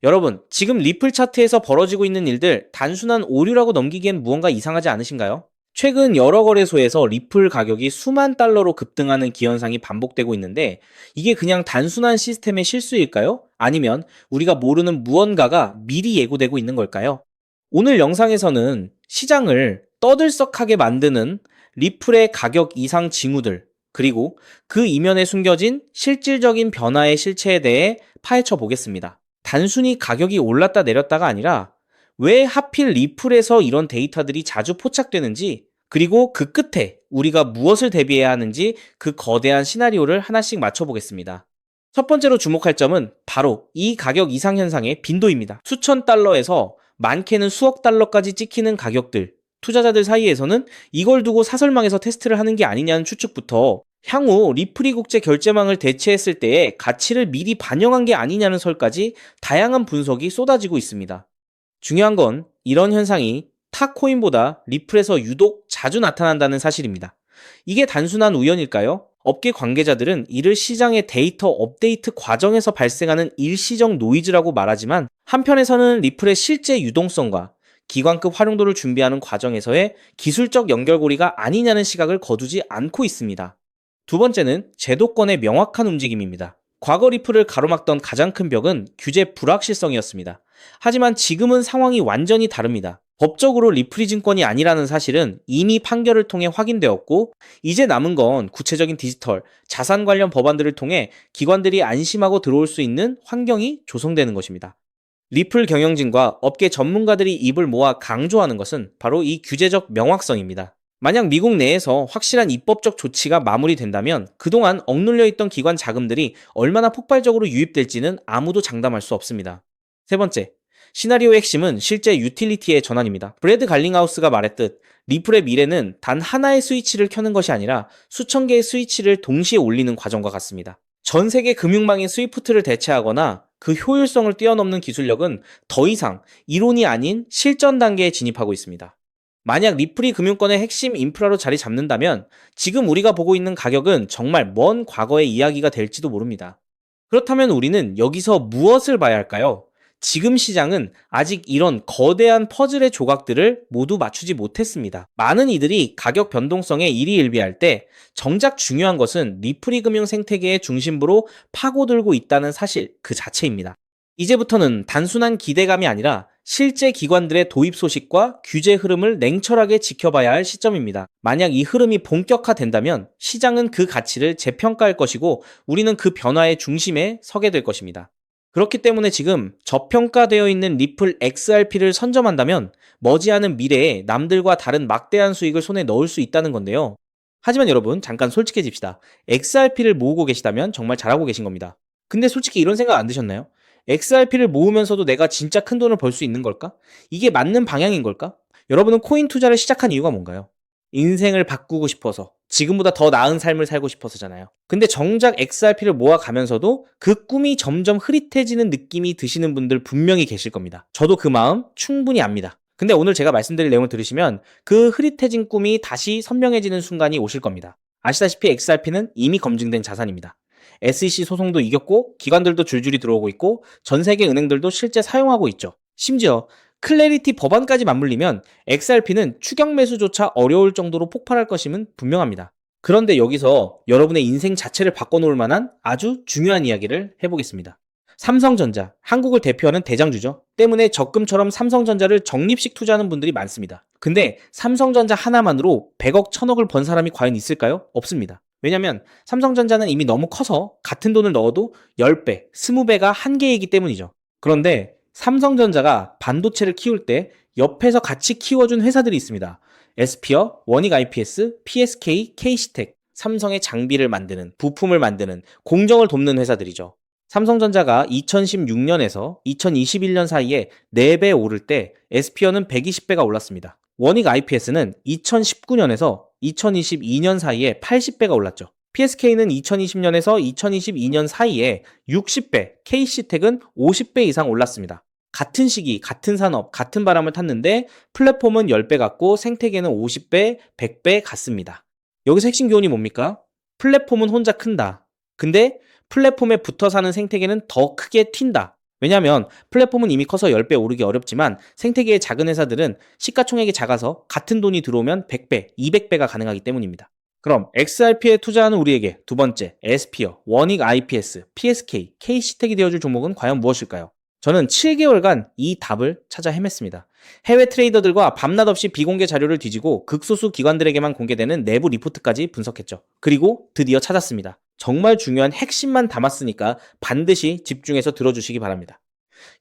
여러분, 지금 리플 차트에서 벌어지고 있는 일들 단순한 오류라고 넘기기엔 무언가 이상하지 않으신가요? 최근 여러 거래소에서 리플 가격이 수만 달러로 급등하는 기현상이 반복되고 있는데 이게 그냥 단순한 시스템의 실수일까요? 아니면 우리가 모르는 무언가가 미리 예고되고 있는 걸까요? 오늘 영상에서는 시장을 떠들썩하게 만드는 리플의 가격 이상 징후들, 그리고 그 이면에 숨겨진 실질적인 변화의 실체에 대해 파헤쳐 보겠습니다. 단순히 가격이 올랐다 내렸다가 아니라 왜 하필 리플에서 이런 데이터들이 자주 포착되는지, 그리고 그 끝에 우리가 무엇을 대비해야 하는지 그 거대한 시나리오를 하나씩 맞춰보겠습니다. 첫 번째로 주목할 점은 바로 이 가격 이상 현상의 빈도입니다. 수천 달러에서 많게는 수억 달러까지 찍히는 가격들, 투자자들 사이에서는 이걸 두고 사설망에서 테스트를 하는 게 아니냐는 추측부터 향후 리플이 국제 결제망을 대체했을 때의 가치를 미리 반영한 게 아니냐는 설까지 다양한 분석이 쏟아지고 있습니다. 중요한 건 이런 현상이 타 코인보다 리플에서 유독 자주 나타난다는 사실입니다. 이게 단순한 우연일까요? 업계 관계자들은 이를 시장의 데이터 업데이트 과정에서 발생하는 일시적 노이즈라고 말하지만, 한편에서는 리플의 실제 유동성과 기관급 활용도를 준비하는 과정에서의 기술적 연결고리가 아니냐는 시각을 거두지 않고 있습니다. 두 번째는 제도권의 명확한 움직임입니다. 과거 리플을 가로막던 가장 큰 벽은 규제 불확실성이었습니다. 하지만 지금은 상황이 완전히 다릅니다. 법적으로 리플이 증권이 아니라는 사실은 이미 판결을 통해 확인되었고, 이제 남은 건 구체적인 디지털, 자산 관련 법안들을 통해 기관들이 안심하고 들어올 수 있는 환경이 조성되는 것입니다. 리플 경영진과 업계 전문가들이 입을 모아 강조하는 것은 바로 이 규제적 명확성입니다. 만약 미국 내에서 확실한 입법적 조치가 마무리된다면 그동안 억눌려 있던 기관 자금들이 얼마나 폭발적으로 유입될지는 아무도 장담할 수 없습니다. 세 번째, 시나리오의 핵심은 실제 유틸리티의 전환입니다. 브래드 갈링하우스가 말했듯 리플의 미래는 단 하나의 스위치를 켜는 것이 아니라 수천 개의 스위치를 동시에 올리는 과정과 같습니다. 전 세계 금융망인 스위프트를 대체하거나 그 효율성을 뛰어넘는 기술력은 더 이상 이론이 아닌 실전 단계에 진입하고 있습니다. 만약 리플이 금융권의 핵심 인프라로 자리 잡는다면 지금 우리가 보고 있는 가격은 정말 먼 과거의 이야기가 될지도 모릅니다. 그렇다면 우리는 여기서 무엇을 봐야 할까요? 지금 시장은 아직 이런 거대한 퍼즐의 조각들을 모두 맞추지 못했습니다. 많은 이들이 가격 변동성에 일희일비할 때 정작 중요한 것은 리플이 금융 생태계의 중심부로 파고들고 있다는 사실 그 자체입니다. 이제부터는 단순한 기대감이 아니라 실제 기관들의 도입 소식과 규제 흐름을 냉철하게 지켜봐야 할 시점입니다. 만약 이 흐름이 본격화된다면 시장은 그 가치를 재평가할 것이고 우리는 그 변화의 중심에 서게 될 것입니다. 그렇기 때문에 지금 저평가되어 있는 리플 XRP를 선점한다면 머지않은 미래에 남들과 다른 막대한 수익을 손에 넣을 수 있다는 건데요. 하지만 여러분, 잠깐 솔직해집시다. XRP를 모으고 계시다면 정말 잘하고 계신 겁니다. 근데 솔직히 이런 생각 안 드셨나요? XRP를 모으면서도 내가 진짜 큰 돈을 벌 수 있는 걸까? 이게 맞는 방향인 걸까? 여러분은 코인 투자를 시작한 이유가 뭔가요? 인생을 바꾸고 싶어서, 지금보다 더 나은 삶을 살고 싶어서잖아요. 근데 정작 XRP를 모아가면서도 그 꿈이 점점 흐릿해지는 느낌이 드시는 분들 분명히 계실 겁니다. 저도 그 마음 충분히 압니다. 근데 오늘 제가 말씀드릴 내용을 들으시면 그 흐릿해진 꿈이 다시 선명해지는 순간이 오실 겁니다. 아시다시피 XRP는 이미 검증된 자산입니다. SEC 소송도 이겼고 기관들도 줄줄이 들어오고 있고 전 세계 은행들도 실제 사용하고 있죠. 심지어 클래리티 법안까지 맞물리면 XRP는 추격 매수조차 어려울 정도로 폭발할 것임은 분명합니다. 그런데 여기서 여러분의 인생 자체를 바꿔놓을 만한 아주 중요한 이야기를 해보겠습니다. 삼성전자, 한국을 대표하는 대장주죠. 때문에 적금처럼 삼성전자를 적립식 투자하는 분들이 많습니다. 근데 삼성전자 하나만으로 100억, 1000억을 번 사람이 과연 있을까요? 없습니다. 왜냐면 삼성전자는 이미 너무 커서 같은 돈을 넣어도 10배, 20배가 한계이기 때문이죠. 그런데 삼성전자가 반도체를 키울 때 옆에서 같이 키워준 회사들이 있습니다. 에스피어, 원익 IPS, PSK, K시텍, 삼성의 장비를 만드는, 부품을 만드는, 공정을 돕는 회사들이죠. 삼성전자가 2016년에서 2021년 사이에 4배 오를 때 에스피어는 120배가 올랐습니다. 원익 IPS는 2019년에서 2022년 사이에 80배가 올랐죠. PSK는 2020년에서 2022년 사이에 60배, K시텍은 50배 이상 올랐습니다. 같은 시기, 같은 산업, 같은 바람을 탔는데 플랫폼은 10배 같고 생태계는 50배, 100배 같습니다. 여기서 핵심 교훈이 뭡니까? 플랫폼은 혼자 큰다. 근데 플랫폼에 붙어 사는 생태계는 더 크게 튄다. 왜냐하면 플랫폼은 이미 커서 10배 오르기 어렵지만 생태계의 작은 회사들은 시가총액이 작아서 같은 돈이 들어오면 100배, 200배가 가능하기 때문입니다. 그럼 XRP에 투자하는 우리에게 두 번째, 에스피어, 원익 IPS, PSK, K시텍이 되어줄 종목은 과연 무엇일까요? 저는 7개월간 이 답을 찾아 헤맸습니다. 해외 트레이더들과 밤낮 없이 비공개 자료를 뒤지고 극소수 기관들에게만 공개되는 내부 리포트까지 분석했죠. 그리고 드디어 찾았습니다. 정말 중요한 핵심만 담았으니까 반드시 집중해서 들어주시기 바랍니다.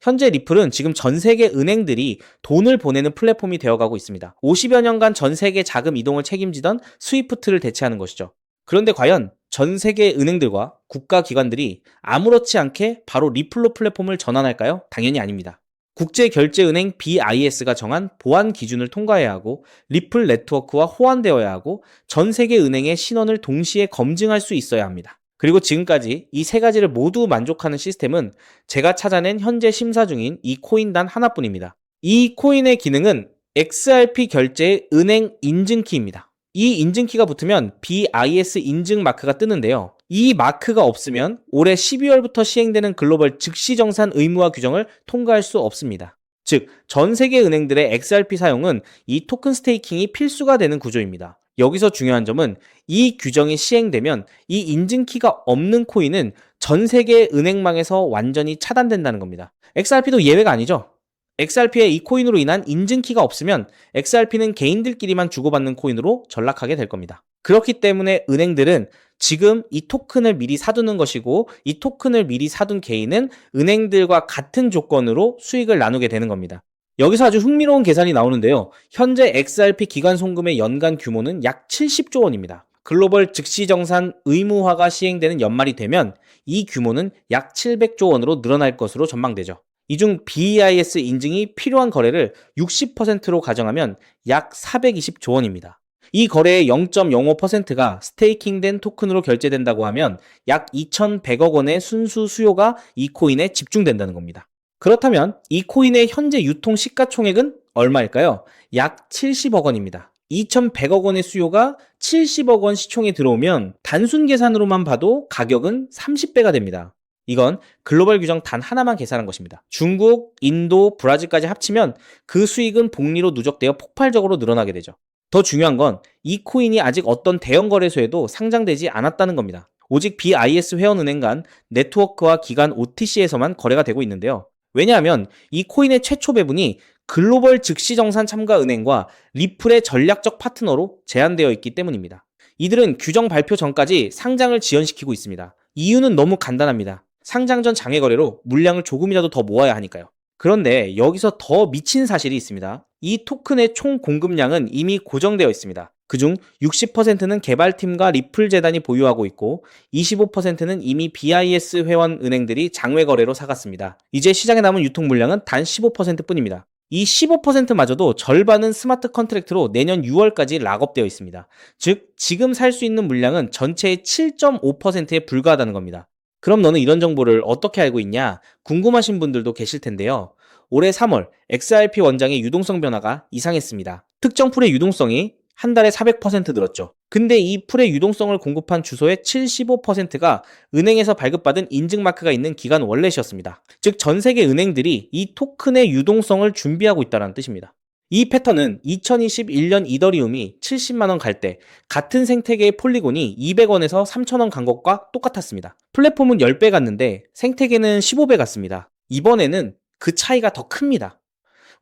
현재 리플은 지금 전 세계 은행들이 돈을 보내는 플랫폼이 되어가고 있습니다. 50여 년간 전 세계 자금 이동을 책임지던 스위프트를 대체하는 것이죠. 그런데 과연 전 세계 은행들과 국가기관들이 아무렇지 않게 바로 리플로 플랫폼을 전환할까요? 당연히 아닙니다. 국제결제은행 BIS가 정한 보안 기준을 통과해야 하고 리플 네트워크와 호환되어야 하고 전 세계 은행의 신원을 동시에 검증할 수 있어야 합니다. 그리고 지금까지 이 세 가지를 모두 만족하는 시스템은 제가 찾아낸 현재 심사 중인 이 코인 단 하나뿐입니다. 이 코인의 기능은 XRP 결제의 은행 인증키입니다. 이 인증키가 붙으면 BIS 인증 마크가 뜨는데요. 이 마크가 없으면 올해 12월부터 시행되는 글로벌 즉시정산 의무화 규정을 통과할 수 없습니다. 즉, 전 세계 은행들의 XRP 사용은 이 토큰 스테이킹이 필수가 되는 구조입니다. 여기서 중요한 점은 이 규정이 시행되면 이 인증키가 없는 코인은 전 세계 은행망에서 완전히 차단된다는 겁니다. XRP도 예외가 아니죠. XRP의 이 코인으로 인한 인증키가 없으면 XRP는 개인들끼리만 주고받는 코인으로 전락하게 될 겁니다. 그렇기 때문에 은행들은 지금 이 토큰을 미리 사두는 것이고 이 토큰을 미리 사둔 개인은 은행들과 같은 조건으로 수익을 나누게 되는 겁니다. 여기서 아주 흥미로운 계산이 나오는데요. 현재 XRP 기관 송금의 연간 규모는 약 70조 원입니다. 글로벌 즉시정산 의무화가 시행되는 연말이 되면 이 규모는 약 700조 원으로 늘어날 것으로 전망되죠. 이 중 BIS 인증이 필요한 거래를 60%로 가정하면 약 420조 원입니다. 이 거래의 0.05%가 스테이킹된 토큰으로 결제된다고 하면 약 2,100억 원의 순수 수요가 이 코인에 집중된다는 겁니다. 그렇다면 이 코인의 현재 유통 시가총액은 얼마일까요? 약 70억 원입니다. 2,100억 원의 수요가 70억 원 시총에 들어오면 단순 계산으로만 봐도 가격은 30배가 됩니다. 이건 글로벌 규정 단 하나만 계산한 것입니다. 중국, 인도, 브라질까지 합치면 그 수익은 복리로 누적되어 폭발적으로 늘어나게 되죠. 더 중요한 건 이 코인이 아직 어떤 대형 거래소에도 상장되지 않았다는 겁니다. 오직 BIS 회원은행 간 네트워크와 기관 OTC에서만 거래가 되고 있는데요. 왜냐하면 이 코인의 최초 배분이 글로벌 즉시정산 참가 은행과 리플의 전략적 파트너로 제한되어 있기 때문입니다. 이들은 규정 발표 전까지 상장을 지연시키고 있습니다. 이유는 너무 간단합니다. 상장 전 장외 거래로 물량을 조금이라도 더 모아야 하니까요. 그런데 여기서 더 미친 사실이 있습니다. 이 토큰의 총 공급량은 이미 고정되어 있습니다. 그중 60%는 개발팀과 리플 재단이 보유하고 있고 25%는 이미 BIS 회원 은행들이 장외 거래로 사갔습니다. 이제 시장에 남은 유통 물량은 단 15%뿐입니다. 이 15%마저도 절반은 스마트 컨트랙트로 내년 6월까지 락업되어 있습니다. 즉, 지금 살 수 있는 물량은 전체의 7.5%에 불과하다는 겁니다. 그럼 너는 이런 정보를 어떻게 알고 있냐? 궁금하신 분들도 계실 텐데요. 올해 3월 XRP 원장의 유동성 변화가 이상했습니다. 특정 풀의 유동성이 한 달에 400% 늘었죠. 근데 이 풀의 유동성을 공급한 주소의 75%가 은행에서 발급받은 인증마크가 있는 기관 월렛이었습니다. 즉, 전 세계 은행들이 이 토큰의 유동성을 준비하고 있다는 뜻입니다. 이 패턴은 2021년 이더리움이 70만원 갈 때 같은 생태계의 폴리곤이 200원에서 3,000원 간 것과 똑같았습니다. 플랫폼은 10배 갔는데 생태계는 15배 갔습니다. 이번에는 그 차이가 더 큽니다.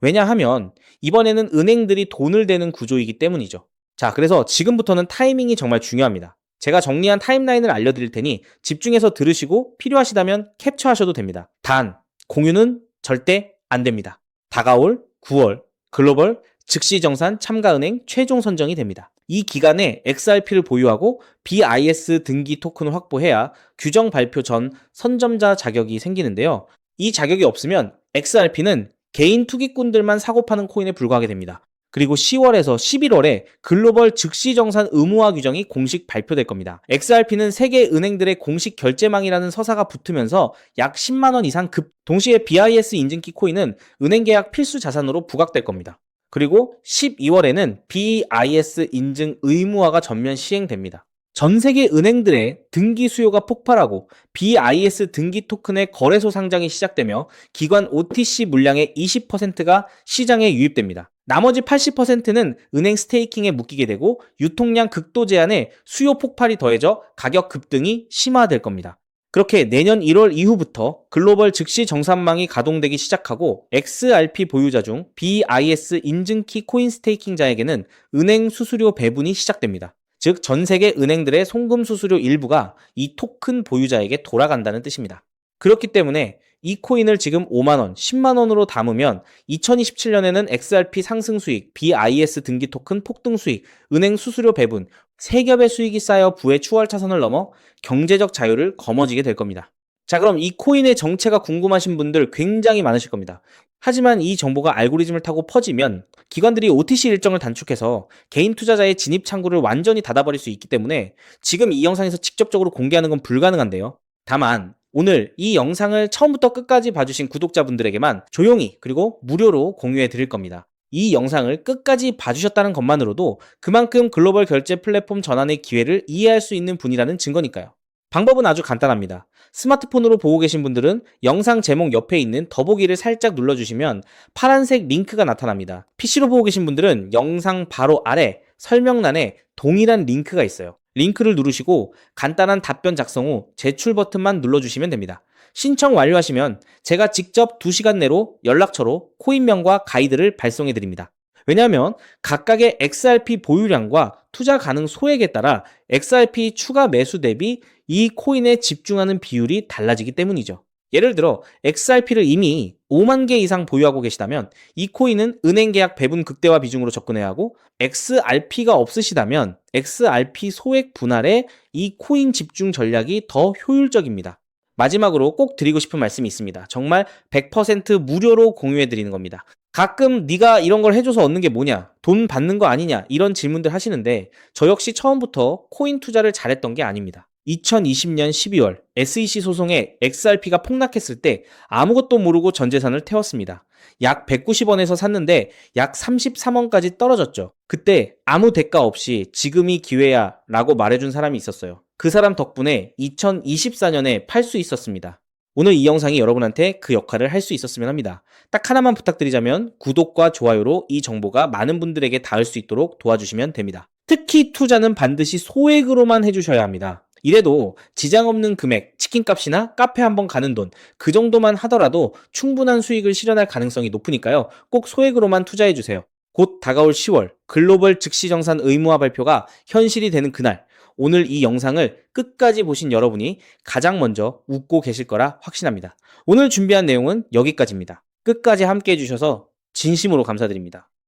왜냐하면 이번에는 은행들이 돈을 대는 구조이기 때문이죠. 자, 그래서 지금부터는 타이밍이 정말 중요합니다. 제가 정리한 타임라인을 알려드릴 테니 집중해서 들으시고 필요하시다면 캡처하셔도 됩니다. 단, 공유는 절대 안 됩니다. 다가올 9월 글로벌 즉시정산 참가은행 최종 선정이 됩니다. 이 기간에 XRP를 보유하고 BIS 등기 토큰을 확보해야 규정 발표 전 선점자 자격이 생기는데요. 이 자격이 없으면 XRP는 개인 투기꾼들만 사고 파는 코인에 불과하게 됩니다. 그리고 10월에서 11월에 글로벌 즉시정산 의무화 규정이 공식 발표될 겁니다. XRP는 세계 은행들의 공식 결제망이라는 서사가 붙으면서 약 10만 원 이상 동시에 BIS 인증키 코인은 은행 계약 필수 자산으로 부각될 겁니다. 그리고 12월에는 BIS 인증 의무화가 전면 시행됩니다. 전 세계 은행들의 등기 수요가 폭발하고 BIS 등기 토큰의 거래소 상장이 시작되며 기관 OTC 물량의 20%가 시장에 유입됩니다. 나머지 80%는 은행 스테이킹에 묶이게 되고 유통량 극도 제한에 수요 폭발이 더해져 가격 급등이 심화될 겁니다. 그렇게 내년 1월 이후부터 글로벌 즉시 정산망이 가동되기 시작하고 XRP 보유자 중 BIS 인증키 코인 스테이킹자에게는 은행 수수료 배분이 시작됩니다. 즉, 전 세계 은행들의 송금 수수료 일부가 이 토큰 보유자에게 돌아간다는 뜻입니다. 그렇기 때문에 이 코인을 지금 5만원, 10만원으로 담으면 2027년에는 XRP 상승 수익, BIS 등기 토큰 폭등 수익, 은행 수수료 배분, 세 겹의 수익이 쌓여 부의 추월 차선을 넘어 경제적 자유를 거머쥐게 될 겁니다. 자, 그럼 이 코인의 정체가 궁금하신 분들 굉장히 많으실 겁니다. 하지만 이 정보가 알고리즘을 타고 퍼지면 기관들이 OTC 일정을 단축해서 개인 투자자의 진입 창구를 완전히 닫아버릴 수 있기 때문에 지금 이 영상에서 직접적으로 공개하는 건 불가능한데요. 다만 오늘 이 영상을 처음부터 끝까지 봐주신 구독자분들에게만 조용히 그리고 무료로 공유해 드릴 겁니다. 이 영상을 끝까지 봐주셨다는 것만으로도 그만큼 글로벌 결제 플랫폼 전환의 기회를 이해할 수 있는 분이라는 증거니까요. 방법은 아주 간단합니다. 스마트폰으로 보고 계신 분들은 영상 제목 옆에 있는 더보기를 살짝 눌러주시면 파란색 링크가 나타납니다. PC로 보고 계신 분들은 영상 바로 아래 설명란에 동일한 링크가 있어요. 링크를 누르시고 간단한 답변 작성 후 제출 버튼만 눌러주시면 됩니다. 신청 완료하시면 제가 직접 2시간 내로 연락처로 코인명과 가이드를 발송해 드립니다. 왜냐하면 각각의 XRP 보유량과 투자 가능 소액에 따라 XRP 추가 매수 대비 이 코인에 집중하는 비율이 달라지기 때문이죠. 예를 들어 XRP를 이미 5만 개 이상 보유하고 계시다면 이 코인은 은행 계약 배분 극대화 비중으로 접근해야 하고, XRP가 없으시다면 XRP 소액 분할에 이 코인 집중 전략이 더 효율적입니다. 마지막으로 꼭 드리고 싶은 말씀이 있습니다. 정말 100% 무료로 공유해 드리는 겁니다. 가끔 네가 이런 걸 해줘서 얻는 게 뭐냐, 돈 받는 거 아니냐, 이런 질문들 하시는데 저 역시 처음부터 코인 투자를 잘했던 게 아닙니다. 2020년 12월 SEC 소송에 XRP가 폭락했을 때 아무것도 모르고 전 재산을 태웠습니다. 약 190원에서 샀는데 약 33원까지 떨어졌죠. 그때 아무 대가 없이 지금이 기회야 라고 말해준 사람이 있었어요. 그 사람 덕분에 2024년에 팔 수 있었습니다. 오늘 이 영상이 여러분한테 그 역할을 할 수 있었으면 합니다. 딱 하나만 부탁드리자면 구독과 좋아요로 이 정보가 많은 분들에게 닿을 수 있도록 도와주시면 됩니다. 특히 투자는 반드시 소액으로만 해주셔야 합니다. 이래도 지장 없는 금액, 치킨값이나 카페 한번 가는 돈, 그 정도만 하더라도 충분한 수익을 실현할 가능성이 높으니까요. 꼭 소액으로만 투자해주세요. 곧 다가올 10월 글로벌 즉시정산 의무화 발표가 현실이 되는 그날, 오늘 이 영상을 끝까지 보신 여러분이 가장 먼저 웃고 계실 거라 확신합니다. 오늘 준비한 내용은 여기까지입니다. 끝까지 함께 해주셔서 진심으로 감사드립니다.